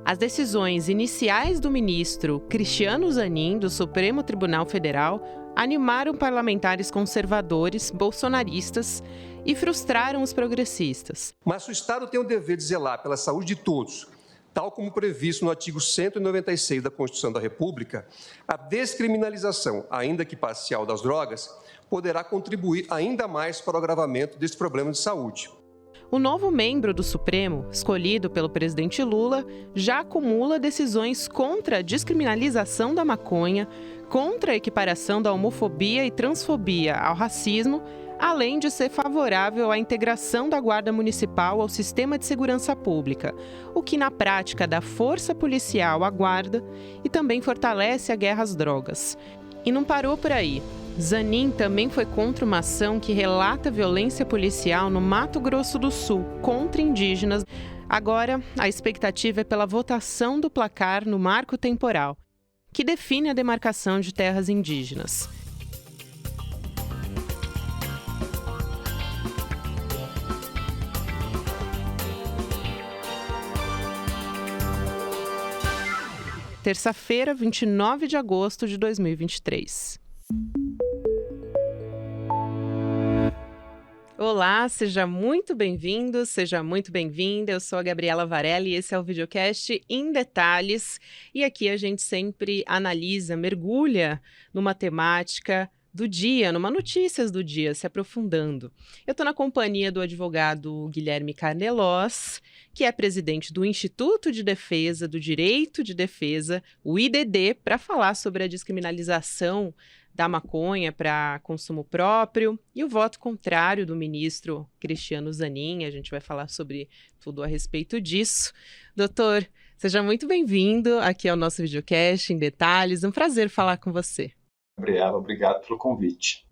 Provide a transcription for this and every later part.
As decisões iniciais do ministro Cristiano Zanin, do Supremo Tribunal Federal, animaram parlamentares conservadores, bolsonaristas e frustraram os progressistas. Mas o Estado tem o dever de zelar pela saúde de todos, tal como previsto no artigo 196 da Constituição da República. A descriminalização, ainda que parcial, das drogas poderá contribuir ainda mais para o agravamento desse problema de saúde. O novo membro do Supremo, escolhido pelo presidente Lula, já acumula decisões contra a descriminalização da maconha, contra a equiparação da homofobia e transfobia ao racismo, além de ser favorável à integração da Guarda Municipal ao sistema de segurança pública, o que na prática dá força policial à Guarda e também fortalece a guerra às drogas. E não parou por aí. Zanin também foi contra uma ação que relata violência policial no Mato Grosso do Sul contra indígenas. Agora, a expectativa é pela votação do placar no marco temporal, que define a demarcação de terras indígenas. Terça-feira, 29 de agosto de 2023. Olá, seja muito bem-vindo, seja muito bem-vinda. Eu sou a Gabriela Varelli e esse é o videocast Em Detalhes. E aqui a gente sempre analisa, mergulha numa temática do dia, numa notícias do dia, se aprofundando. Eu estou na companhia do advogado Guilherme Carnelós, que é presidente do Instituto de Defesa do Direito de Defesa, o IDD, para falar sobre a descriminalização da maconha para consumo próprio e o voto contrário do ministro Cristiano Zanin. A gente vai falar sobre tudo a respeito disso. Doutor, seja muito bem-vindo aqui ao nosso videocast Em Detalhes. Um prazer falar com você. Gabriela, obrigado pelo convite.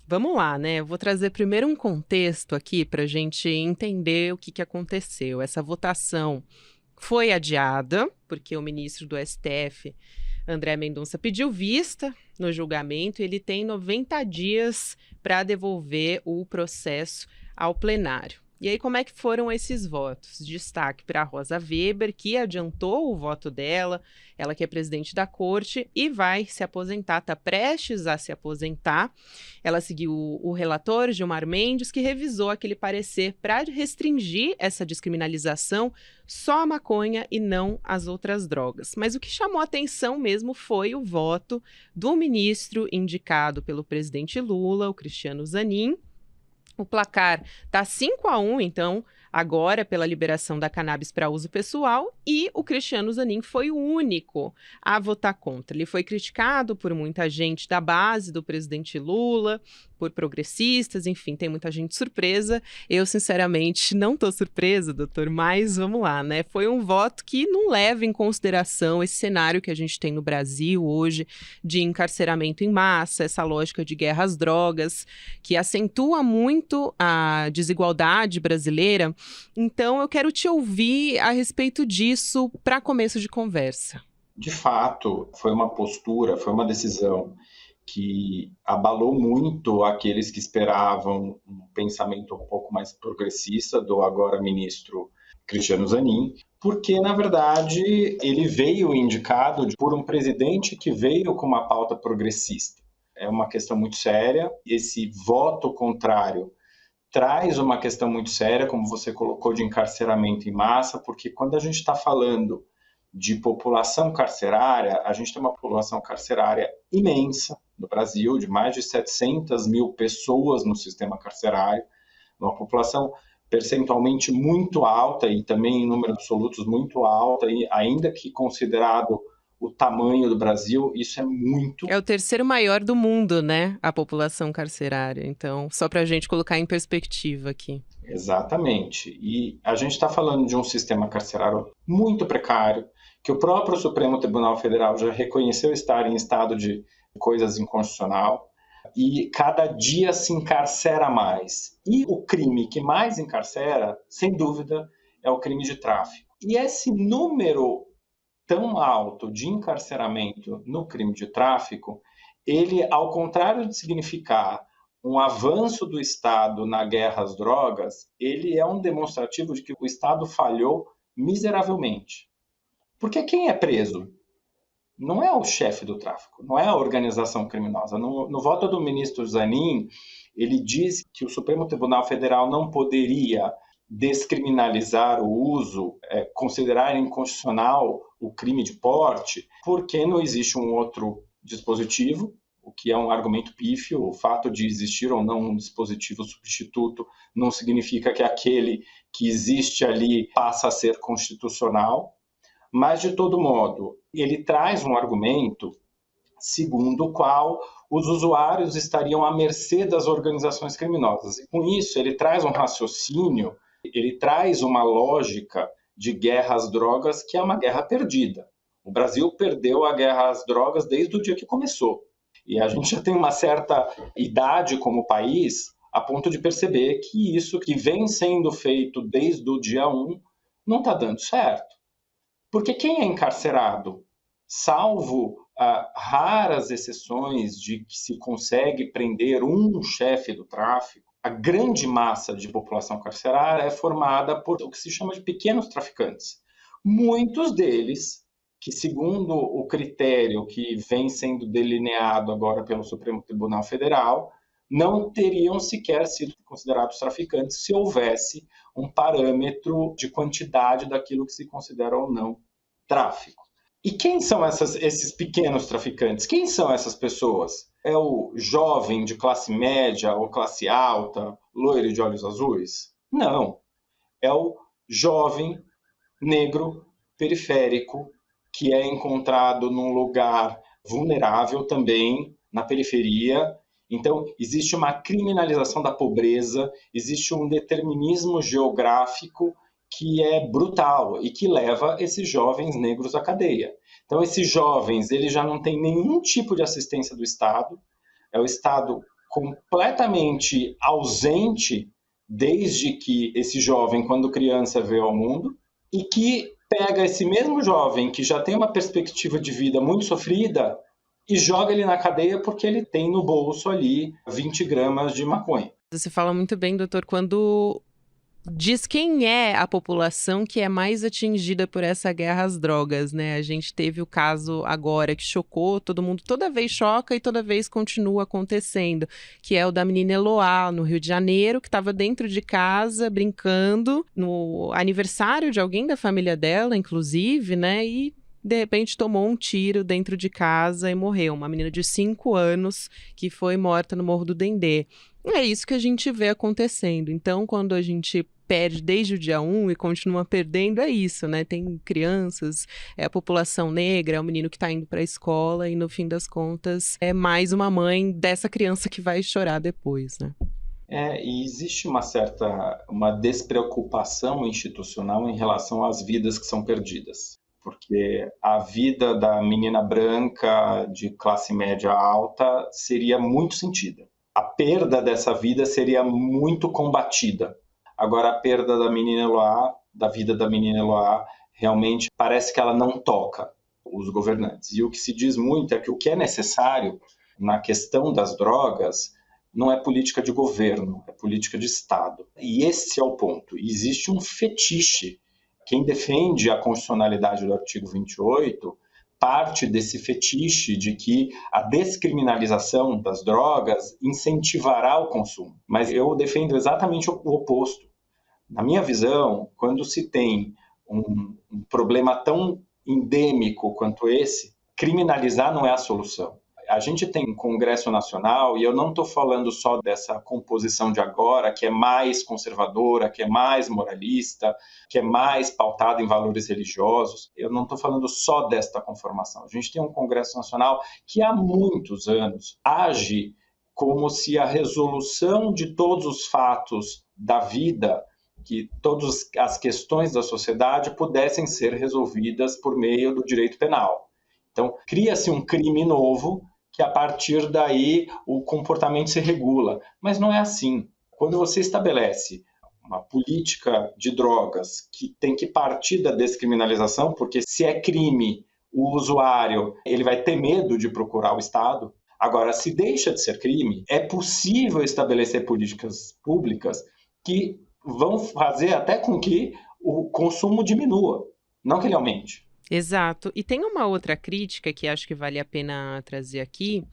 Vamos lá, né? Eu vou trazer primeiro um contexto aqui para a gente entender o que aconteceu. Essa votação foi adiada porque o ministro do STF, André Mendonça, pediu vista no julgamento e ele tem 90 dias para devolver o processo ao plenário. E aí, como é que foram esses votos? Destaque para a Rosa Weber, que adiantou o voto dela, ela que é presidente da corte e vai se aposentar, está prestes a se aposentar. Ela seguiu o relator, Gilmar Mendes, que revisou aquele parecer para restringir essa descriminalização só à maconha e não às outras drogas. Mas o que chamou a atenção mesmo foi o voto do ministro indicado pelo presidente Lula, o Cristiano Zanin. O placar está 5-1, então, agora pela liberação da cannabis para uso pessoal, e o Cristiano Zanin foi o único a votar contra. Ele foi criticado por muita gente da base do presidente Lula, por progressistas, enfim, tem muita gente surpresa. Eu, sinceramente, não estou surpresa, doutor, mas vamos lá, né? Foi um voto que não leva em consideração esse cenário que a gente tem no Brasil hoje de encarceramento em massa, essa lógica de guerra às drogas, que acentua muito a desigualdade brasileira. Então, eu quero te ouvir a respeito disso para começo de conversa. De fato, foi uma postura, foi uma decisão que abalou muito aqueles que esperavam um pensamento um pouco mais progressista do agora ministro Cristiano Zanin, porque, na verdade, ele veio indicado por um presidente que veio com uma pauta progressista. É uma questão muito séria. Esse voto contrário traz uma questão muito séria, como você colocou, de encarceramento em massa, porque quando a gente está falando de população carcerária, a gente tem uma população carcerária imensa no Brasil, de mais de 700 mil pessoas no sistema carcerário, uma população percentualmente muito alta e também em números absolutos muito alta, e ainda que considerado o tamanho do Brasil, isso é muito... É o terceiro maior do mundo, né? A população carcerária. Então, só para a gente colocar em perspectiva aqui. Exatamente. E a gente está falando de um sistema carcerário muito precário, que o próprio Supremo Tribunal Federal já reconheceu estar em estado de coisas inconstitucional, e cada dia se encarcera mais. E o crime que mais encarcera, sem dúvida, é o crime de tráfico. E esse número tão alto de encarceramento no crime de tráfico, ele, ao contrário de significar um avanço do Estado na guerra às drogas, ele é um demonstrativo de que o Estado falhou miseravelmente. Porque quem é preso não é o chefe do tráfico, não é a organização criminosa. No voto do ministro Zanin, ele diz que o Supremo Tribunal Federal não poderia descriminalizar o uso, considerar inconstitucional o crime de porte, porque não existe um outro dispositivo, o que é um argumento pífio. O fato de existir ou não um dispositivo substituto não significa que aquele que existe ali passa a ser constitucional. Mas, de todo modo, ele traz um argumento segundo o qual os usuários estariam à mercê das organizações criminosas. E, com isso, ele traz um raciocínio, ele traz uma lógica de guerra às drogas que é uma guerra perdida. O Brasil perdeu a guerra às drogas desde o dia que começou. E a gente já tem uma certa idade como país a ponto de perceber que isso que vem sendo feito desde o dia 1 não está dando certo. Porque quem é encarcerado, salvo raras exceções de que se consegue prender um chefe do tráfico, a grande massa de população carcerária é formada por o que se chama de pequenos traficantes. Muitos deles, que segundo o critério que vem sendo delineado agora pelo Supremo Tribunal Federal, não teriam sequer sido considerados traficantes se houvesse um parâmetro de quantidade daquilo que se considera ou não tráfico. E quem são esses pequenos traficantes? Quem são essas pessoas? É o jovem de classe média ou classe alta, loiro de olhos azuis? Não. É o jovem negro periférico que é encontrado num lugar vulnerável também, na periferia. Então, existe uma criminalização da pobreza, existe um determinismo geográfico que é brutal e que leva esses jovens negros à cadeia. Então, esses jovens, eles já não têm nenhum tipo de assistência do Estado, é o Estado completamente ausente desde que esse jovem, quando criança, veio ao mundo, e que pega esse mesmo jovem que já tem uma perspectiva de vida muito sofrida e joga ele na cadeia porque ele tem no bolso ali 20 gramas de maconha. Você fala muito bem, doutor, quando diz quem é a população que é mais atingida por essa guerra às drogas, né? A gente teve o caso agora que chocou todo mundo, toda vez choca e toda vez continua acontecendo, que é o da menina Eloá, no Rio de Janeiro, que estava dentro de casa, brincando, no aniversário de alguém da família dela, inclusive, né? E de repente tomou um tiro dentro de casa e morreu. Uma menina de 5 anos que foi morta no Morro do Dendê. É isso que a gente vê acontecendo. Então, quando a gente perde desde o dia 1 e continua perdendo, é isso, né? Tem crianças, é a população negra, é o menino que está indo para a escola e, no fim das contas, é mais uma mãe dessa criança que vai chorar depois, né? E existe uma despreocupação institucional em relação às vidas que são perdidas. Porque a vida da menina branca de classe média alta seria muito sentida. A perda dessa vida seria muito combatida. Agora, a perda da menina Eloá, da vida da menina Eloá, realmente parece que ela não toca os governantes. E o que se diz muito é que o que é necessário na questão das drogas não é política de governo, é política de Estado. E esse é o ponto. Existe um fetiche. Quem defende a constitucionalidade do artigo 28 parte desse fetiche de que a descriminalização das drogas incentivará o consumo. Mas eu defendo exatamente o oposto. Na minha visão, quando se tem um problema tão endêmico quanto esse, criminalizar não é a solução. A gente tem um Congresso Nacional, e eu não estou falando só dessa composição de agora, que é mais conservadora, que é mais moralista, que é mais pautada em valores religiosos. Eu não estou falando só desta conformação. A gente tem um Congresso Nacional que há muitos anos age como se a resolução de todos os fatos da vida, que todas as questões da sociedade pudessem ser resolvidas por meio do direito penal. Então, cria-se um crime novo que a partir daí o comportamento se regula. Mas não é assim. Quando você estabelece uma política de drogas que tem que partir da descriminalização, porque se é crime, o usuário ele vai ter medo de procurar o Estado. Agora, se deixa de ser crime, é possível estabelecer políticas públicas que vão fazer até com que o consumo diminua, não que ele aumente. Exato. E tem uma outra crítica que acho que vale a pena trazer aqui,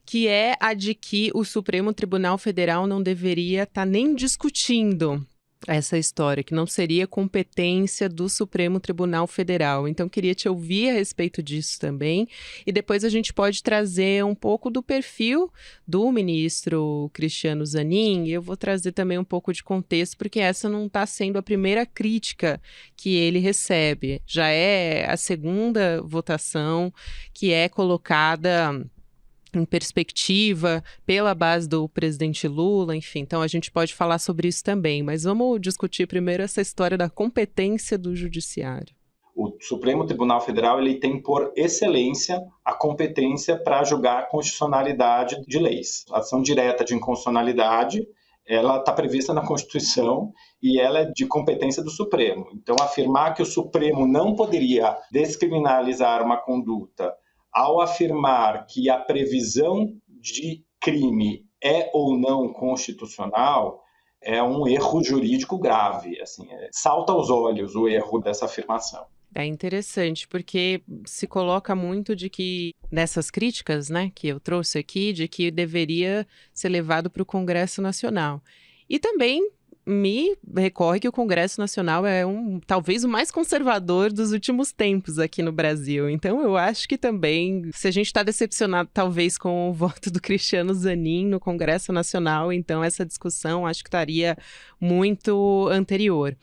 que é a de que o Supremo Tribunal Federal não deveria estar nem discutindo essa história, que não seria competência do Supremo Tribunal Federal. Então, queria te ouvir a respeito disso também, e depois a gente pode trazer um pouco do perfil do ministro Cristiano Zanin, e eu vou trazer também um pouco de contexto, porque essa não está sendo a primeira crítica que ele recebe. Já é a segunda votação que é colocada em perspectiva pela base do presidente Lula, enfim. Então, a gente pode falar sobre isso também, mas vamos discutir primeiro essa história da competência do judiciário. O Supremo Tribunal Federal ele tem, por excelência, a competência para julgar a constitucionalidade de leis. A ação direta de inconstitucionalidade, ela está prevista na Constituição e ela é de competência do Supremo. Então, afirmar que o Supremo não poderia descriminalizar uma conduta ao afirmar que a previsão de crime é ou não constitucional, é um erro jurídico grave. Assim, salta aos olhos o erro dessa afirmação. É interessante, porque se coloca muito de que, nessas críticas, né, que eu trouxe aqui, de que deveria ser levado para o Congresso Nacional. E também me recorre que o Congresso Nacional é talvez o mais conservador dos últimos tempos aqui no Brasil. Então, eu acho que também, se a gente está decepcionado talvez com o voto do Cristiano Zanin no Congresso Nacional, então essa discussão acho que estaria muito anterior.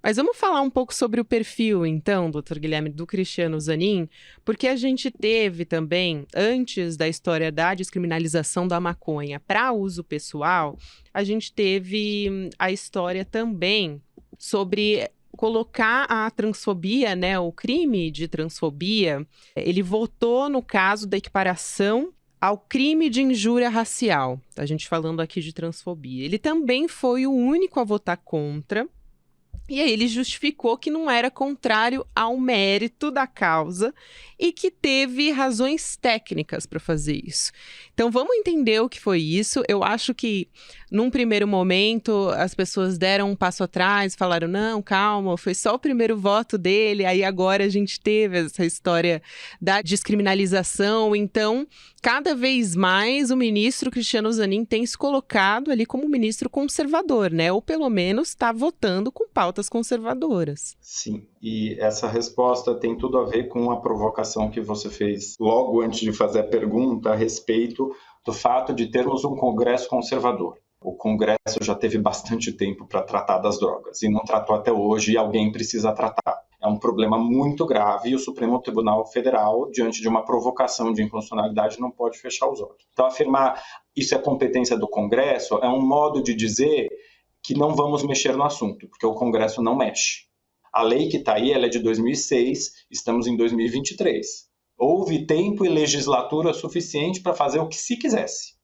Mas vamos falar um pouco sobre o perfil, então, doutor Guilherme, do Cristiano Zanin, porque a gente teve também, antes da história da descriminalização da maconha para uso pessoal, a gente teve a história também sobre colocar a transfobia, né, o crime de transfobia. Ele votou no caso da equiparação ao crime de injúria racial, a gente falando aqui de transfobia. Ele também foi o único a votar contra. E aí ele justificou que não era contrário ao mérito da causa e que teve razões técnicas para fazer isso. Então vamos entender o que foi isso. Eu acho que num primeiro momento as pessoas deram um passo atrás, falaram não, calma, foi só o primeiro voto dele, aí agora a gente teve essa história da descriminalização. Então, cada vez mais o ministro Cristiano Zanin tem se colocado ali como ministro conservador, né? Ou pelo menos está votando com pautas conservadoras. Sim, e essa resposta tem tudo a ver com a provocação que você fez logo antes de fazer a pergunta a respeito do fato de termos um Congresso conservador. O Congresso já teve bastante tempo para tratar das drogas e não tratou até hoje, e alguém precisa tratar. É um problema muito grave e o Supremo Tribunal Federal, diante de uma provocação de inconstitucionalidade, não pode fechar os olhos. Então, afirmar isso é competência do Congresso é um modo de dizer que não vamos mexer no assunto, porque o Congresso não mexe. A lei que está aí ela é de 2006, estamos em 2023. Houve tempo e legislatura suficiente para fazer o que se quisesse.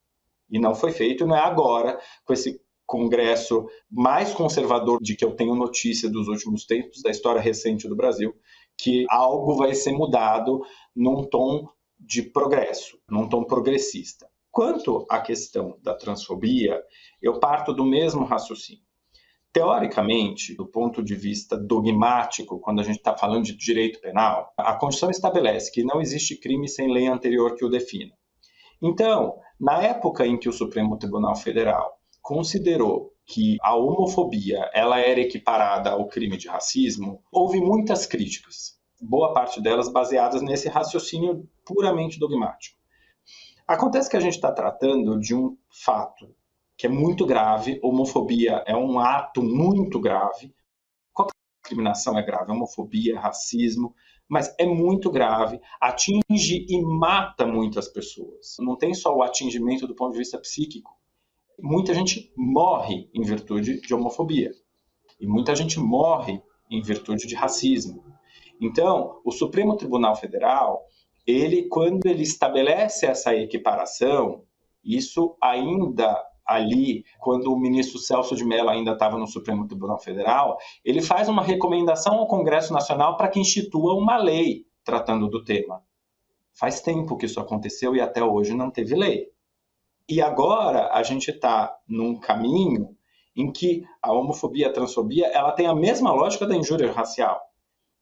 E não foi feito, não é agora, com esse Congresso mais conservador de que eu tenho notícia dos últimos tempos, da história recente do Brasil, que algo vai ser mudado num tom de progresso, num tom progressista. Quanto à questão da transfobia, eu parto do mesmo raciocínio. Teoricamente, do ponto de vista dogmático, quando a gente está falando de direito penal, a Constituição estabelece que não existe crime sem lei anterior que o defina. Então, na época em que o Supremo Tribunal Federal considerou que a homofobia ela era equiparada ao crime de racismo, houve muitas críticas, boa parte delas baseadas nesse raciocínio puramente dogmático. Acontece que a gente está tratando de um fato que é muito grave, homofobia é um ato muito grave, qualquer discriminação é grave, homofobia, racismo, mas é muito grave, atinge e mata muitas pessoas. Não tem só o atingimento do ponto de vista psíquico, muita gente morre em virtude de homofobia e muita gente morre em virtude de racismo. Então, o Supremo Tribunal Federal, quando ele estabelece essa equiparação, isso ainda ali, quando o ministro Celso de Mello ainda estava no Supremo Tribunal Federal, ele faz uma recomendação ao Congresso Nacional para que institua uma lei tratando do tema. Faz tempo que isso aconteceu e até hoje não teve lei. E agora a gente está num caminho em que a homofobia e a transfobia ela tem a mesma lógica da injúria racial.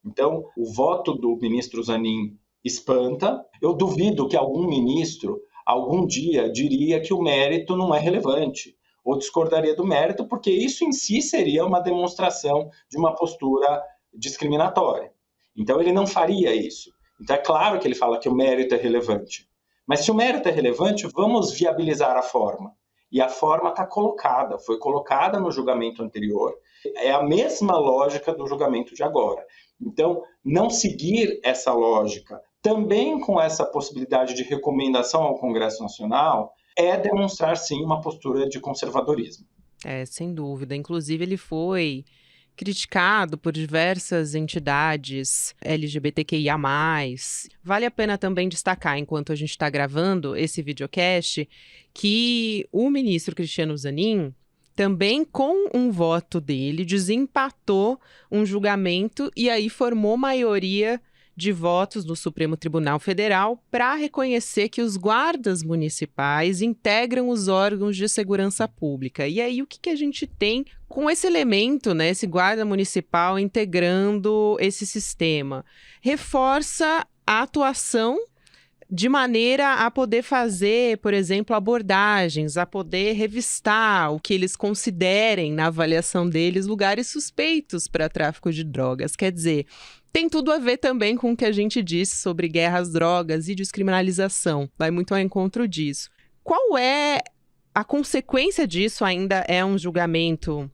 Então, o voto do ministro Zanin espanta. Eu duvido que algum ministro, algum dia, diria que o mérito não é relevante, ou discordaria do mérito, porque isso em si seria uma demonstração de uma postura discriminatória. Então, ele não faria isso. Então, é claro que ele fala que o mérito é relevante. Mas se o mérito é relevante, vamos viabilizar a forma. E a forma está colocada, foi colocada no julgamento anterior. É a mesma lógica do julgamento de agora. Então, não seguir essa lógica, também com essa possibilidade de recomendação ao Congresso Nacional, é demonstrar, sim, uma postura de conservadorismo. Sem dúvida. Inclusive, ele foi criticado por diversas entidades LGBTQIA+. Vale a pena também destacar, enquanto a gente está gravando esse videocast, que o ministro Cristiano Zanin também, com um voto dele, desempatou um julgamento e aí formou maioria de votos no Supremo Tribunal Federal para reconhecer que os guardas municipais integram os órgãos de segurança pública. E aí, o que a gente tem com esse elemento, né, esse guarda municipal integrando esse sistema? Reforça a atuação de maneira a poder fazer, por exemplo, abordagens, a poder revistar o que eles considerem, na avaliação deles, lugares suspeitos para tráfico de drogas. Quer dizer, tem tudo a ver também com o que a gente disse sobre guerra às drogas e descriminalização. Vai muito ao encontro disso. Qual é a consequência disso? Ainda é um julgamento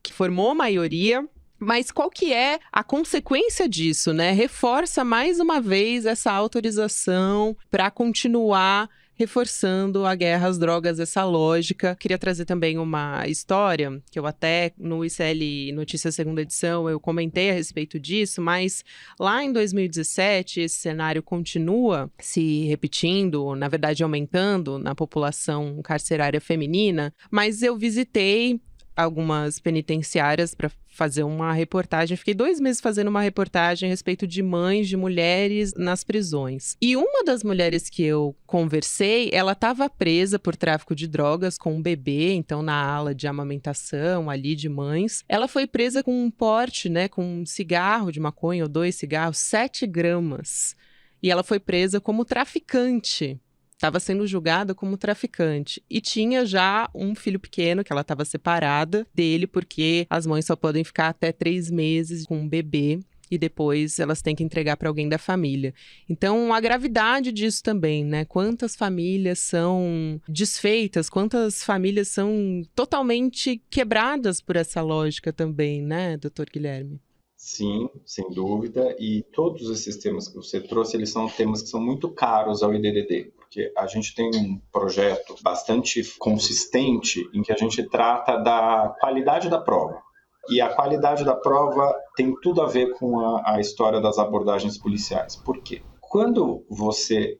que formou maioria, mas qual que é a consequência disso, né? Reforça mais uma vez essa autorização para continuar reforçando a guerra às drogas, essa lógica. Queria trazer também uma história, que eu até no ICL Notícias segunda edição eu comentei a respeito disso, mas lá em 2017 esse cenário continua se repetindo, na verdade aumentando na população carcerária feminina, mas eu visitei algumas penitenciárias para fazer uma reportagem. Fiquei 2 meses fazendo uma reportagem a respeito de mães de mulheres nas prisões. E uma das mulheres que eu conversei, ela estava presa por tráfico de drogas com um bebê, então na ala de amamentação ali de mães. Ela foi presa com um porte, né, com um cigarro de maconha ou 2 cigarros, 7 gramas. E ela foi presa como traficante. Estava sendo julgada como traficante e tinha já um filho pequeno que ela estava separada dele, porque as mães só podem ficar até 3 meses com um bebê e depois elas têm que entregar para alguém da família. Então, a gravidade disso também, né? Quantas famílias são desfeitas, quantas famílias são totalmente quebradas por essa lógica também, né, doutor Guilherme? Sim, sem dúvida, e todos esses temas que você trouxe, eles são temas que são muito caros ao IDDD, porque a gente tem um projeto bastante consistente em que a gente trata da qualidade da prova. E a qualidade da prova tem tudo a ver com a história das abordagens policiais. Por quê? Quando você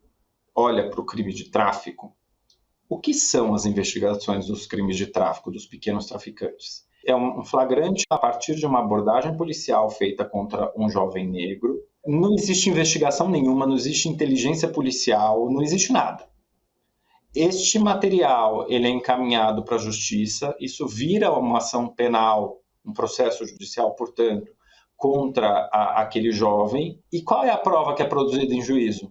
olha para o crime de tráfico, o que são as investigações dos crimes de tráfico, dos pequenos traficantes? É um flagrante a partir de uma abordagem policial feita contra um jovem negro. Não existe investigação nenhuma, não existe inteligência policial, não existe nada. Este material ele é encaminhado para a justiça, isso vira uma ação penal, um processo judicial, portanto, contra aquele jovem. E qual é a prova que é produzida em juízo?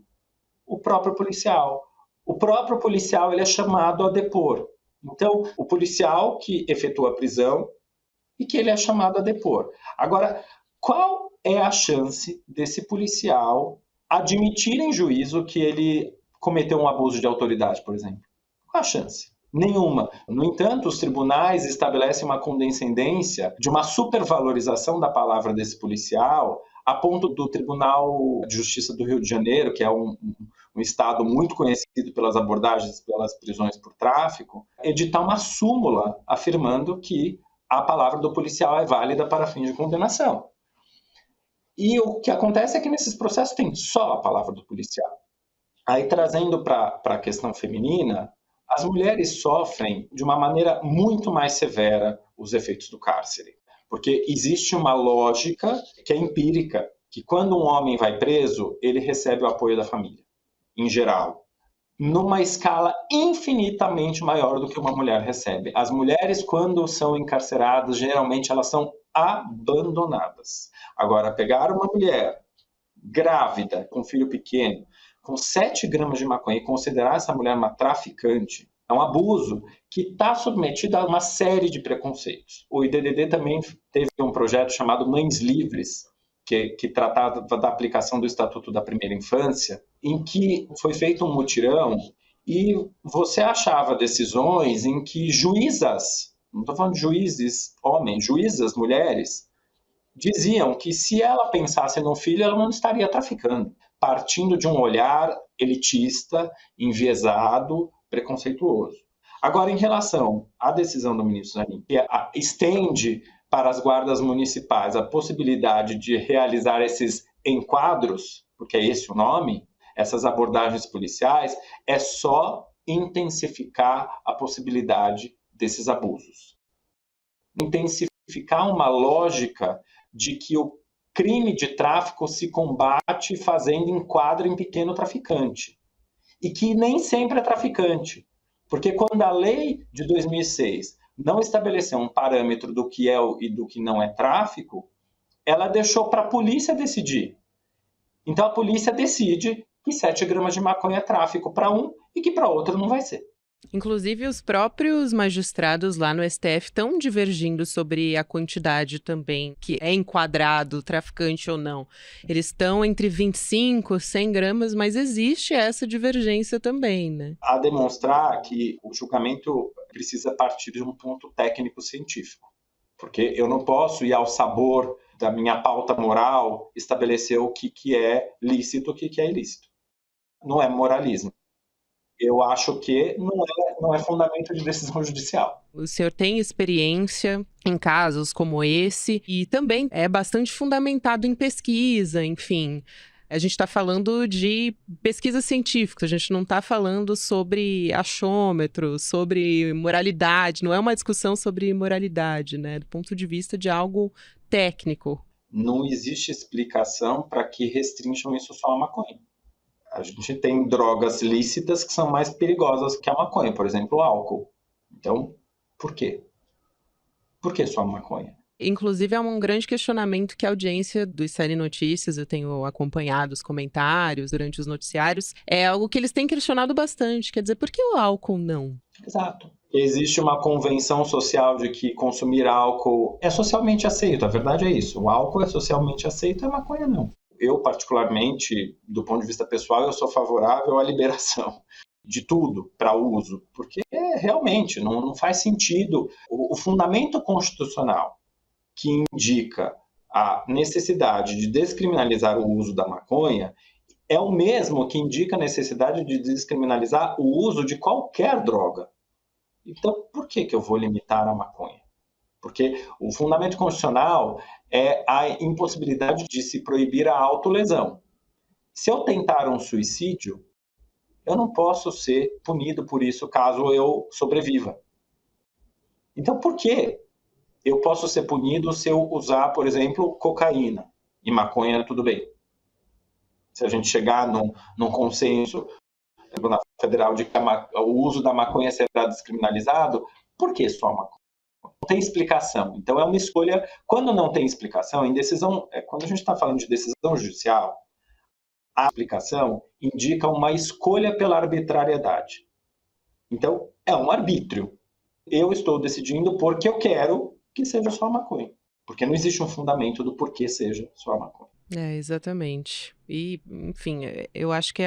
O próprio policial. O próprio policial ele é chamado a depor. Então, o policial que efetua a prisão e que ele é chamado a depor. Agora, qual é a chance desse policial admitir em juízo que ele cometeu um abuso de autoridade, por exemplo? Qual a chance? Nenhuma. No entanto, os tribunais estabelecem uma condescendência de uma supervalorização da palavra desse policial, a ponto do Tribunal de Justiça do Rio de Janeiro, que é um estado muito conhecido pelas abordagens, pelas prisões por tráfico, editar uma súmula afirmando que a palavra do policial é válida para fins de condenação. E o que acontece é que nesses processos tem só a palavra do policial. Aí, trazendo para a questão feminina, as mulheres sofrem de uma maneira muito mais severa os efeitos do cárcere. Porque existe uma lógica que é empírica, que quando um homem vai preso, ele recebe o apoio da família, em geral. numa escala infinitamente maior do que uma mulher recebe. As mulheres, quando são encarceradas, geralmente elas são abandonadas. Agora, pegar uma mulher grávida, com filho pequeno, com 7 gramas de maconha e considerar essa mulher uma traficante, é um abuso que está submetido a uma série de preconceitos. O IDDD também teve um projeto chamado Mães Livres, que tratava da aplicação do Estatuto da Primeira Infância, em que foi feito um mutirão e você achava decisões em que juízas, não estou falando de juízes homens, juízas mulheres, diziam que se ela pensasse no filho, ela não estaria traficando, partindo de um olhar elitista, enviesado, preconceituoso. Agora, em relação à decisão do ministro Zanin, que estende para as guardas municipais a possibilidade de realizar esses enquadros, porque é esse o nome, essas abordagens policiais, é só intensificar a possibilidade desses abusos. Intensificar uma lógica de que o crime de tráfico se combate fazendo enquadro em pequeno traficante. E que nem sempre é traficante. Porque quando a lei de 2006 não estabeleceu um parâmetro do que é e do que não é tráfico, ela deixou para a polícia decidir. Então a polícia decide que 7 gramas de maconha é tráfico para um e que para outro não vai ser. Inclusive, os próprios magistrados lá no STF estão divergindo sobre a quantidade também, que é enquadrado traficante ou não. Eles estão entre 25 e 100 gramas, mas existe essa divergência também, né? A demonstrar que o julgamento precisa partir de um ponto técnico-científico. Porque eu não posso ir ao sabor da minha pauta moral estabelecer o que é lícito e o que é ilícito. Não é moralismo. Eu acho que não é fundamento de decisão judicial. O senhor tem experiência em casos como esse e também é bastante fundamentado em pesquisa, enfim. A gente está falando de pesquisa científica, a gente não está falando sobre achômetro, sobre moralidade, não é uma discussão sobre moralidade, né? Do ponto de vista de algo técnico. Não existe explicação para que restringam isso só a maconha. A gente tem drogas lícitas que são mais perigosas que a maconha, por exemplo, o álcool. Então, por quê? Por que só a maconha? Inclusive, é um grande questionamento que a audiência do Série Notícias, eu tenho acompanhado os comentários durante os noticiários, é algo que eles têm questionado bastante. Quer dizer, por que o álcool não? Exato. Existe uma convenção social de que consumir álcool é socialmente aceito. A verdade é isso. O álcool é socialmente aceito e a maconha não. Eu, particularmente, do ponto de vista pessoal, eu sou favorável à liberação de tudo para uso, porque realmente não faz sentido. O fundamento constitucional que indica a necessidade de descriminalizar o uso da maconha é o mesmo que indica a necessidade de descriminalizar o uso de qualquer droga. Então, por que eu vou limitar a maconha? Porque o fundamento constitucional é a impossibilidade de se proibir a autolesão. Se eu tentar um suicídio, eu não posso ser punido por isso caso eu sobreviva. Então, por que eu posso ser punido se eu usar, por exemplo, cocaína e maconha, tudo bem? Se a gente chegar num consenso no Tribunal Federal de que o uso da maconha será descriminalizado, por que só a maconha? Não tem explicação. Então, é uma escolha. Quando não tem explicação, em decisão, quando a gente está falando de decisão judicial, a explicação indica uma escolha pela arbitrariedade. Então, é um arbítrio. Eu estou decidindo porque eu quero que seja só a maconha. Porque não existe um fundamento do porquê seja só a maconha. Exatamente. E, enfim, eu acho que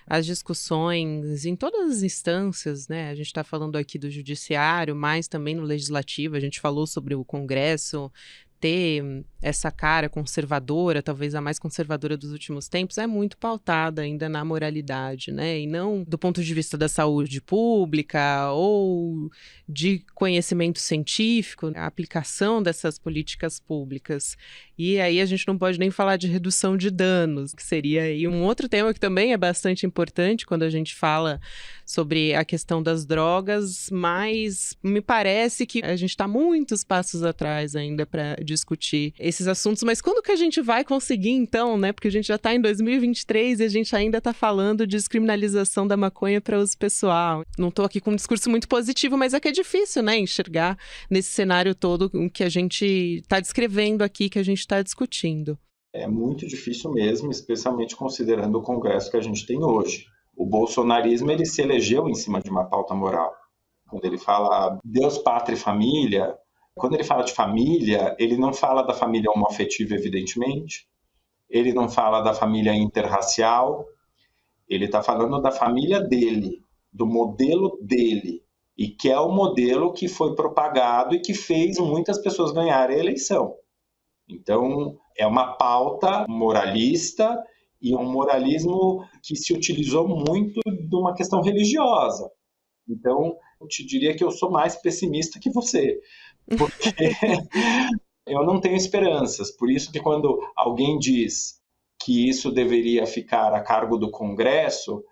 as discussões em todas as instâncias, né? A gente está falando aqui do judiciário, mas também no legislativo, a gente falou sobre o Congresso ter essa cara conservadora, talvez a mais conservadora dos últimos tempos, é muito pautada ainda na moralidade, né? E não do ponto de vista da saúde pública ou de conhecimento científico, a aplicação dessas políticas públicas. E aí a gente não pode nem falar de redução de danos, que seria aí um outro tema que também é bastante importante quando a gente fala sobre a questão das drogas, mas me parece que a gente está muitos passos atrás ainda discutir esses assuntos, mas quando que a gente vai conseguir então, né? Porque a gente já está em 2023 e a gente ainda está falando de descriminalização da maconha para uso pessoal. Não estou aqui com um discurso muito positivo, mas é que é difícil, né? Enxergar nesse cenário todo que a gente está descrevendo aqui, que a gente está discutindo. É muito difícil mesmo, especialmente considerando o Congresso que a gente tem hoje. O bolsonarismo, ele se elegeu em cima de uma pauta moral. Quando ele fala Deus, pátria e família, quando ele fala de família, ele não fala da família homoafetiva, evidentemente, ele não fala da família interracial, ele está falando da família dele, do modelo dele, e que é o modelo que foi propagado e que fez muitas pessoas ganharem a eleição. Então, é uma pauta moralista e um moralismo que se utilizou muito de uma questão religiosa. Então, eu te diria que eu sou mais pessimista que você, porque eu não tenho esperanças. Por isso que quando alguém diz que isso deveria ficar a cargo do Congresso,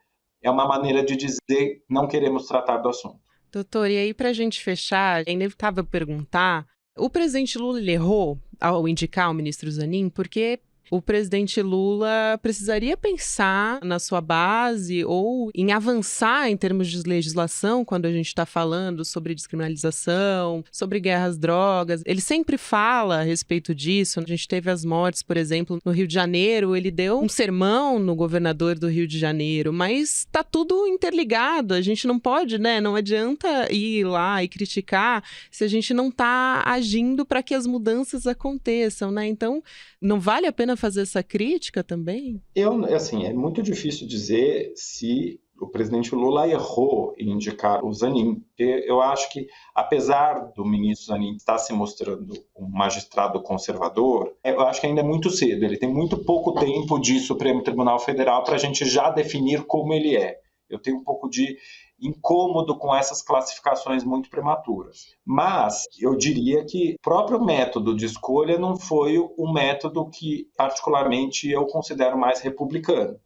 é uma maneira de dizer não queremos tratar do assunto. Doutor, e aí para a gente fechar, é inevitável perguntar, o presidente Lula ele errou ao indicar o ministro Zanin, porque o presidente Lula precisaria pensar na sua base ou em avançar em termos de legislação quando a gente está falando sobre descriminalização, sobre guerra às drogas. Ele sempre fala a respeito disso. A gente teve as mortes, por exemplo, no Rio de Janeiro. Ele deu um sermão no governador do Rio de Janeiro, mas está tudo interligado. A gente não pode, né? Não adianta ir lá e criticar se a gente não está agindo para que as mudanças aconteçam, né? Então, não vale a pena fazer essa crítica também? É muito difícil dizer se o presidente Lula errou em indicar o Zanin, porque eu acho que, apesar do ministro Zanin estar se mostrando um magistrado conservador, eu acho que ainda é muito cedo, ele tem muito pouco tempo de Supremo Tribunal Federal para a gente já definir como ele é. Eu tenho um pouco de incômodo com essas classificações muito prematuras. Mas eu diria que o próprio método de escolha não foi o método que, particularmente, eu considero mais republicano.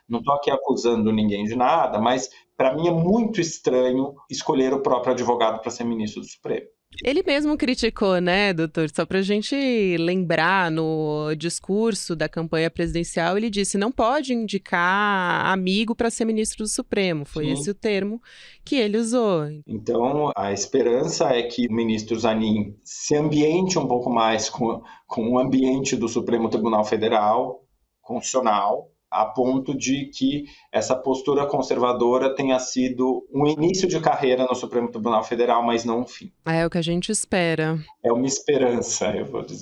Não estou aqui acusando ninguém de nada, mas para mim é muito estranho escolher o próprio advogado para ser ministro do Supremo. Ele mesmo criticou, né, doutor? Só para a gente lembrar, no discurso da campanha presidencial, ele disse não pode indicar amigo para ser ministro do Supremo. Foi esse o termo que ele usou. Então, a esperança é que o ministro Zanin se ambiente um pouco mais com o ambiente do Supremo Tribunal Federal, constitucional, a ponto de que essa postura conservadora tenha sido um início de carreira no Supremo Tribunal Federal, mas não um fim. É o que a gente espera. É uma esperança,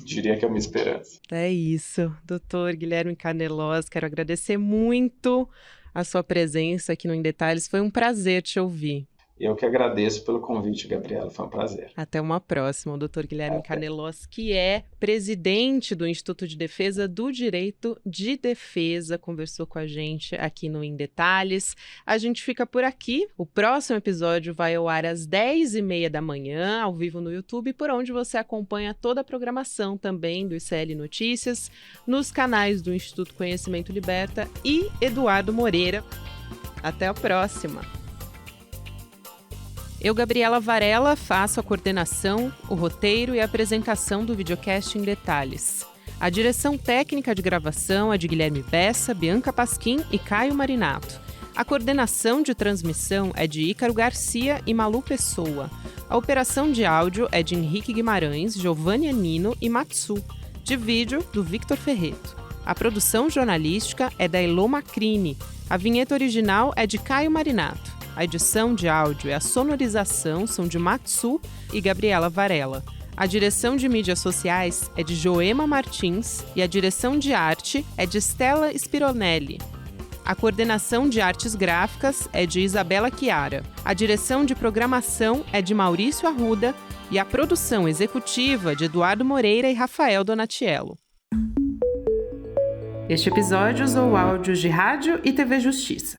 diria que é uma esperança. É isso. Doutor Guilherme Canelós, quero agradecer muito a sua presença aqui no Em Detalhes. Foi um prazer te ouvir. Eu que agradeço pelo convite, Gabriela. Foi um prazer. Até uma próxima. O Dr. Guilherme Canelós, que é presidente do Instituto de Defesa do Direito de Defesa, conversou com a gente aqui no Em Detalhes. A gente fica por aqui. O próximo episódio vai ao ar às 10h30 da manhã, ao vivo no YouTube, por onde você acompanha toda a programação também do ICL Notícias, nos canais do Instituto Conhecimento Liberta e Eduardo Moreira. Até a próxima! Eu, Gabriela Varela, faço a coordenação, o roteiro e a apresentação do videocast Em Detalhes. A direção técnica de gravação é de Guilherme Bessa, Bianca Pasquim e Caio Marinato. A coordenação de transmissão é de Ícaro Garcia e Malu Pessoa. A operação de áudio é de Henrique Guimarães, Giovanni Anino e Matsu. De vídeo, do Victor Ferreto. A produção jornalística é da Elô Macrini. A vinheta original é de Caio Marinato. A edição de áudio e a sonorização são de Matsu e Gabriela Varela. A direção de mídias sociais é de Joema Martins e a direção de arte é de Stella Spironelli. A coordenação de artes gráficas é de Isabela Chiara. A direção de programação é de Maurício Arruda e a produção executiva de Eduardo Moreira e Rafael Donatiello. Este episódio usou áudios de Rádio e TV Justiça.